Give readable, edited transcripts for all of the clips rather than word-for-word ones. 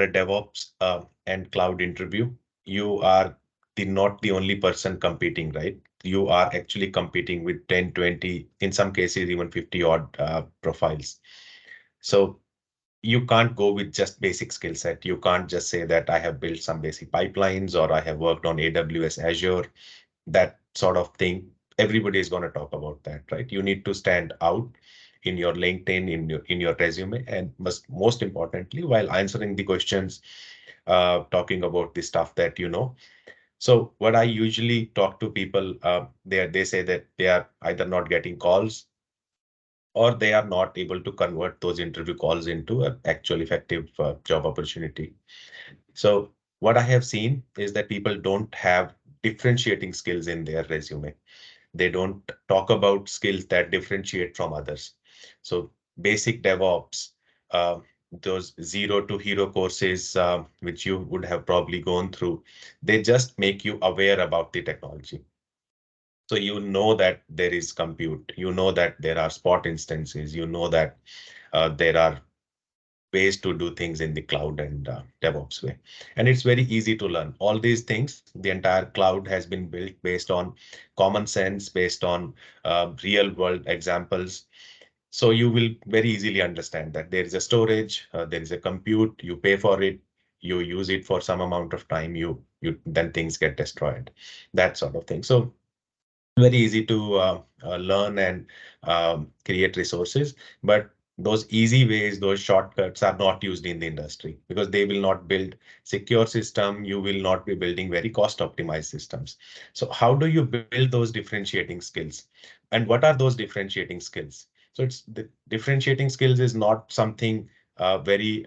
a DevOps and cloud interview, you are not the only person competing, right? You are actually competing with 10, 20, in some cases, even 50 odd profiles. So you can't go with just basic skill set. You can't just say that I have built some basic pipelines or I have worked on AWS Azure, that sort of thing. Everybody is going to talk about that, right? You need to stand out in your LinkedIn, in your resume, and most importantly, while answering the questions, talking about the stuff that you know. So what I usually talk to people, they say that they are either not getting calls or they are not able to convert those interview calls into an actual effective job opportunity. So what I have seen is that people don't have differentiating skills in their resume. They don't talk about skills that differentiate from others. So basic DevOps, uh, those zero to hero courses, which you would have probably gone through, they just make you aware about the technology. So you know that there is compute, you know that there are spot instances, you know that there are ways to do things in the cloud and DevOps way. And it's very easy to learn. All these things, the entire cloud has been built based on common sense, based on real world examples. So you will very easily understand that there is a storage, there is a compute, you pay for it, you use it for some amount of time, you then things get destroyed, that sort of thing. So very easy to learn and create resources, but those easy ways, those shortcuts are not used in the industry because they will not build secure system. You will not be building very cost optimized systems. So how do you build those differentiating skills? And what are those differentiating skills? So it's the differentiating skills is not something very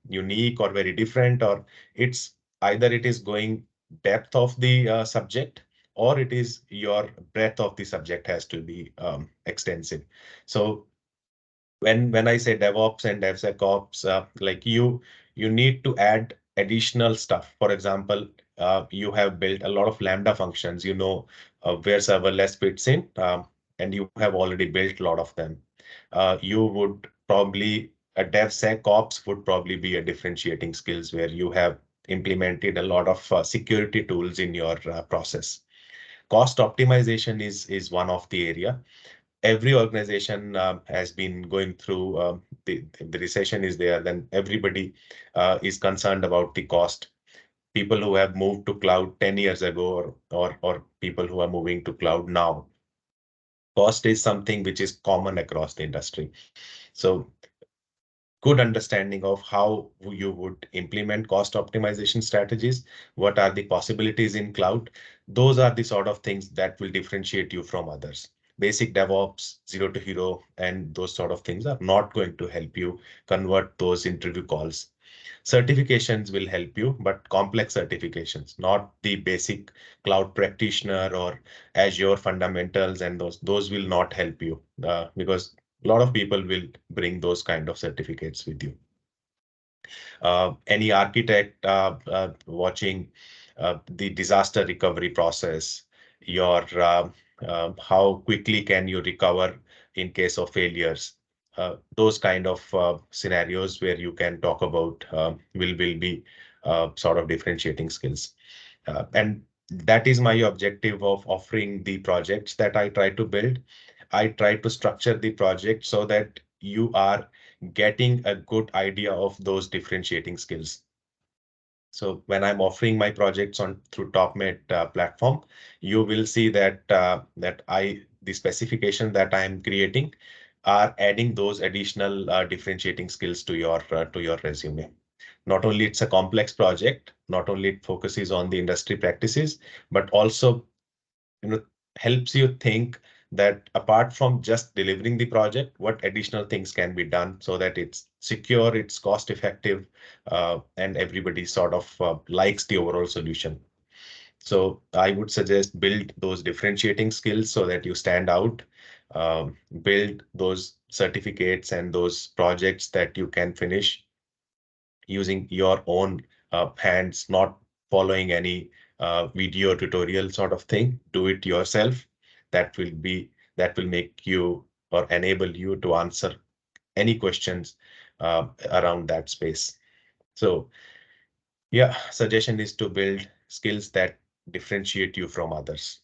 unique or very different, or it's either it is going depth of the subject, or it is your breadth of the subject has to be extensive. So when I say DevOps and DevSecOps, like you need to add additional stuff. For example, you have built a lot of Lambda functions, you know, where serverless fits in, and you have already built a lot of them. You would probably a DevSecOps would probably be a differentiating skills where you have implemented a lot of security tools in your process. Cost optimization is one of the area. Every organization has been going through the recession is there, then everybody is concerned about the cost. People who have moved to cloud 10 years ago, or people who are moving to cloud now, cost is something which is common across the industry. So good understanding of how you would implement cost optimization strategies, what are the possibilities in cloud. Those are the sort of things that will differentiate you from others. Basic DevOps, zero to hero, and those sort of things are not going to help you convert those interview calls. Certifications will help you, but complex certifications, not the basic cloud practitioner or Azure fundamentals, and those will not help you because a lot of people will bring those kind of certificates with you. Any architect watching the disaster recovery process, your how quickly can you recover in case of failures? Those kind of scenarios where you can talk about will be sort of differentiating skills. And that is my objective of offering the projects that I try to build. I try to structure the project so that you are getting a good idea of those differentiating skills. So when I'm offering my projects on through TopMate platform, you will see that the specification that I'm creating are adding those additional differentiating skills to your resume. Not only it's a complex project, not only it focuses on the industry practices, but also helps you think that apart from just delivering the project, what additional things can be done so that it's secure, it's cost effective, and everybody sort of likes the overall solution. So I would suggest build those differentiating skills so that you stand out. Build those certificates and those projects that you can finish using your own hands, not following any video tutorial sort of thing. Do it yourself. That will make you or enable you to answer any questions around that space. So yeah, suggestion is to build skills that differentiate you from others.